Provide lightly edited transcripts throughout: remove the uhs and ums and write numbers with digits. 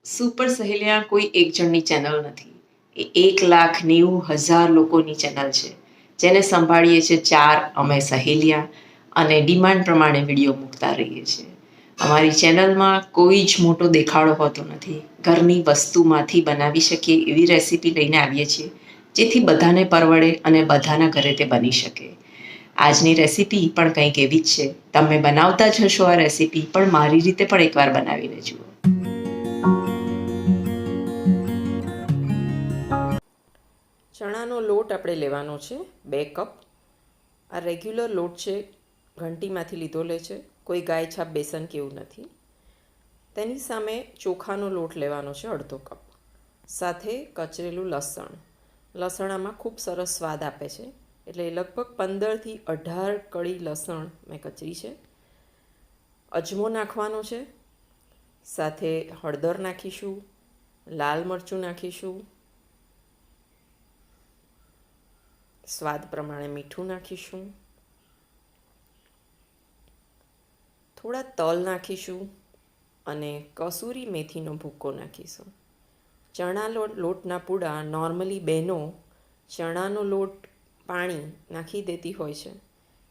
Super સહેલિયા કોઈ એક જણની channel નથી. એ 1,90,000 લોકોની ચેનલ છે, જેને સંભાળીએ છીએ 4 અમે સહેલિયા અને ડિમાન્ડ પ્રમાણે વિડીયો મૂકતા રહીએ છીએ. અમારી ચેનલમાં કોઈ જ મોટો દેખાડો હોતો નથી. ઘરની વસ્તુમાંથી બનાવી શકીએ એવી રેસીપી લઈને આવીએ છીએ, જેથી બધાને પરવડે અને બધાના ઘરે તે બની શકે. આજની રેસીપી પણ કંઈક એવી જ છે. તમે બનાવતા જ હશો આ રેસીપી, પણ મારી રીતે પણ એકવાર બનાવીને જુઓ. ચણાનો લોટ આપણે લેવાનો છે 2 કપ. આ રેગ્યુલર લોટ છે, ઘંટીમાંથી લીધો છે, કોઈ ગાય છાપ બેસન કે એવું નથી. તેની સામે ચોખાનો લોટ લેવાનો છે 1/2 કપ. સાથે કચરેલું લસણ. લસણ આમાં ખૂબ સરસ સ્વાદ આપે છે, એટલે લગભગ 15થી 18 કળી લસણ મેં કચરી છે. અજમો નાખવાનો છે, સાથે હળદર નાખીશું, લાલ મરચું નાખીશું, સ્વાદ પ્રમાણે મીઠું નાખીશું, થોડા તલ નાખીશું અને કસૂરી મેથીનો ભૂક્કો નાખીશું. ચણા લોટના પૂડા નોર્મલી બહેનો ચણાનો લોટ પાણી નાખી દેતી હોય છે,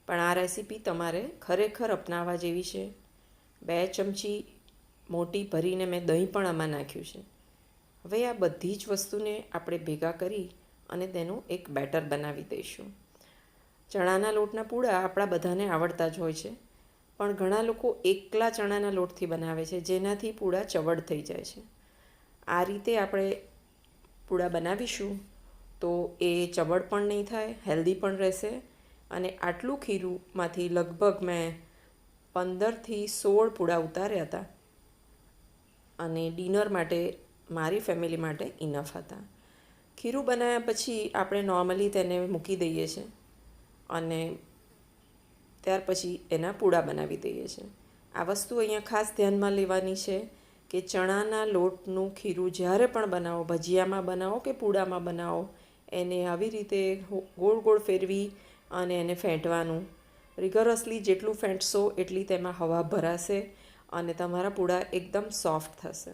પણ આ રેસીપી તમારે ખરેખર અપનાવવા જેવી છે. 2 ચમચી મોટી ભરીને મેં દહીં પણ આમાં નાખ્યું છે. હવે આ બધી જ વસ્તુને આપણે ભેગા કરી અને તેનું એક બેટર બનાવી દઈશું. ચણાના લોટના પૂડા આપણા બધાને આવડતા જ હોય છે, પણ ઘણા લોકો એકલા ચણાના લોટથી બનાવે છે, જેનાથી પૂડા ચવડ થઈ જાય છે. આ રીતે આપણે પૂડા બનાવીશું તો એ ચવડ પણ નહીં થાય, હેલ્ધી પણ રહેશે. અને આટલું ખીરુંમાંથી લગભગ મેં 15થી 16 પૂડા ઉતાર્યા હતા, અને ડિનર માટે મારી ફેમિલી માટે ઇનફ હતા. ખીરું બનાવ્યા પછી આપણે નોર્મલી તેને મૂકી દઈએ છીએ અને ત્યાર પછી એના પૂડા બનાવી દઈએ છીએ. આ વસ્તુ અહીંયા ખાસ ધ્યાનમાં લેવાની છે કે ચણાના લોટનું ખીરું જ્યારે પણ બનાવો, ભજીયામાં બનાવો કે પૂડામાં બનાવો, એને આવી રીતે ગોળ ગોળ ફેરવી અને એને ફેંટવાનું. રિગરસલી જેટલું ફેંટશો એટલી તેમાં હવા ભરાશે અને તમારા પૂડા એકદમ સોફ્ટ થશે.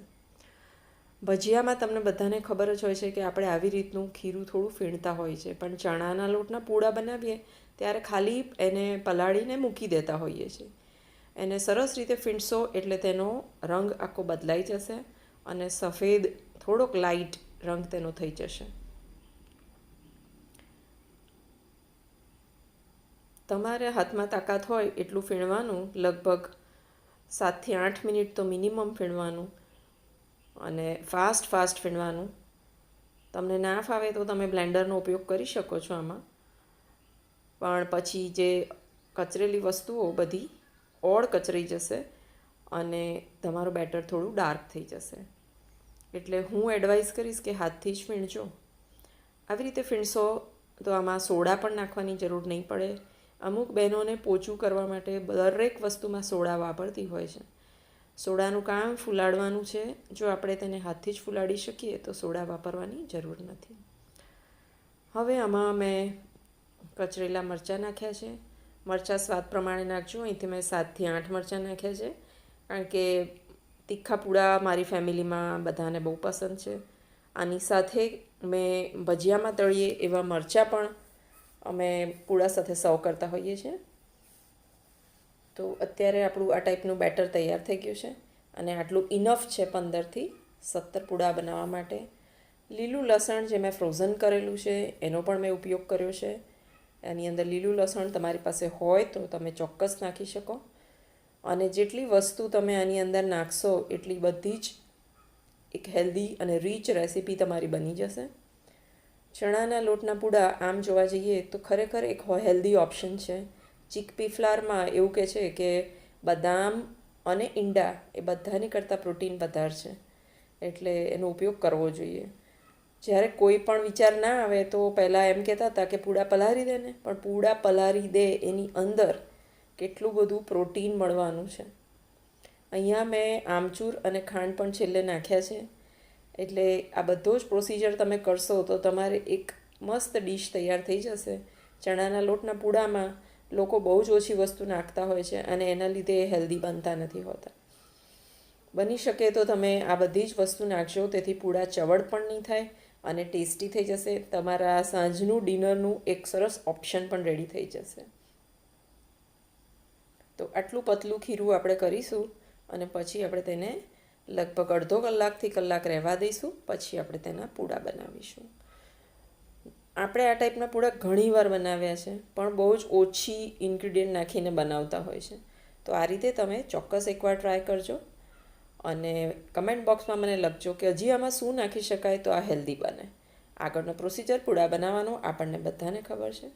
ભજીયામાં તમને બધાને ખબર જ હોય છે કે આપણે આવી રીતનું ખીરું થોડું ફીણતા હોય છે, પણ ચણાના લોટના પૂડા બનાવીએ ત્યારે ખાલી એને પલાળીને મૂકી દેતા હોઈએ છીએ. એને સરસ રીતે ફીણશો એટલે તેનો રંગ આખો બદલાઈ જશે અને સફેદ થોડોક લાઇટ રંગ તેનો થઈ જશે. તમારે હાથમાં તાકાત હોય એટલું ફીણવાનું, લગભગ 7થી 8 મિનિટ તો મિનિમમ ફીણવાનું અને ફાસ્ટ ફીણવાનું. તમને ના ફાવે તો તમે બ્લેન્ડરનો ઉપયોગ કરી શકો છો આમાં, પણ પછી જે કચરેલી વસ્તુઓ બધી ઓળ કચરાઈ જશે અને તમારું બેટર થોડું ડાર્ક થઈ જશે. એટલે હું એડવાઇસ કરીશ કે હાથથી જ ફીણજો. આવી રીતે ફીણશો તો આમાં સોડા પણ નાખવાની જરૂર નહીં પડે. અમુક બહેનોને પોચું કરવા માટે દરેક વસ્તુમાં સોડા વાપરતી હોય છે. સોડાનું કામ ફૂલાડવાનું છે. જો આપણે તેને હાથથી જ ફૂલાડી શકીએ તો સોડા વાપરવાની જરૂર નથી. હવે આમાં મેં કચરેલા મરચાં નાખ્યા છે. મરચાં સ્વાદ પ્રમાણે નાખજો. અહીંથી મેં 7થી 8 મરચાં નાખ્યા છે, કારણ કે તીખા પૂડા મારી ફેમિલીમાં બધાને બહુ પસંદ છે. આની સાથે મેં ભજીયામાં તળીએ એવા મરચાં પણ અમે પૂડા સાથે સર્વ કરતા હોઈએ છીએ. તો અત્યારે આપણું આ ટાઈપનું બેટર તૈયાર થઈ ગયું છે અને આટલું ઇનફ છે 15થી 17 પૂડા બનાવવા માટે. લીલું લસણ જે મેં ફ્રોઝન કરેલું છે એનો પણ મેં ઉપયોગ કર્યો છે. એની અંદર લીલું લસણ તમારી પાસે હોય તો તમે ચોક્કસ નાખી શકો, અને જેટલી વસ્તુ તમે આની અંદર નાખશો એટલી બધી જ એક હેલ્ધી અને રીચ રેસીપી તમારી બની જશે. ચણાના લોટના પૂડા આમ જોવા જઈએ તો ખરેખર એક હેલ્ધી ઓપ્શન છે. ચીકપી ફ્લાવરમાં એવું કહે છે કે બદામ અને ઈંડા એ બધાની કરતાં પ્રોટીન વધારે છે, એટલે એનો ઉપયોગ કરવો જોઈએ. જ્યારે કોઈ પણ વિચાર ના આવે તો પહેલાં એમ કહેતા હતા કે પૂડા પલાળી દે ને, પણ પૂડા પલાળી દે એની અંદર કેટલું બધું પ્રોટીન મળવાનું છે. અહીંયા મેં આમચૂર અને ખાંડ પણ છેલ્લે નાખ્યા છે. એટલે આ બધો જ પ્રોસિજર તમે કરશો તો તમારે એક મસ્ત ડીશ તૈયાર થઈ જશે. ચણાના લોટના પૂડામાં લોકો બહુ જ ઓછી વસ્તુ નાખતા હોય છે અને એના લીધે હેલ્ધી બનતા નથી હોતા. બની શકે તો તમે આ બધી જ વસ્તુ નાખજો, તેથી પૂડા ચવડ પણ નહીં થાય અને ટેસ્ટી થઈ જશે. તમારા સાંજનું ડિનરનું એક સરસ ઓપ્શન પણ રેડી થઈ જશે. તો આટલું પતલું ખીરું આપણે કરીશું અને પછી આપણે તેને લગભગ અડધો કલાકથી કલાક રહેવા દઈશું. પછી આપણે તેના પૂડા બનાવીશું. આપણે આ ટાઈપના પૂડા ઘણીવાર બનાવ્યા છે, પણ બહુ જ ઓછી ઇન્ગ્રીડિયન્ટ નાખીને બનાવતા હોય છે. તો આ રીતે તમે ચોક્કસ એકવાર ટ્રાય કરજો અને કમેન્ટ બોક્સમાં મને લખજો કે હજી આમાં શું નાખી શકાય તો આ હેલ્ધી બને. આગળનો પ્રોસિજર પૂડા બનાવવાનો આપણને બધાને ખબર છે.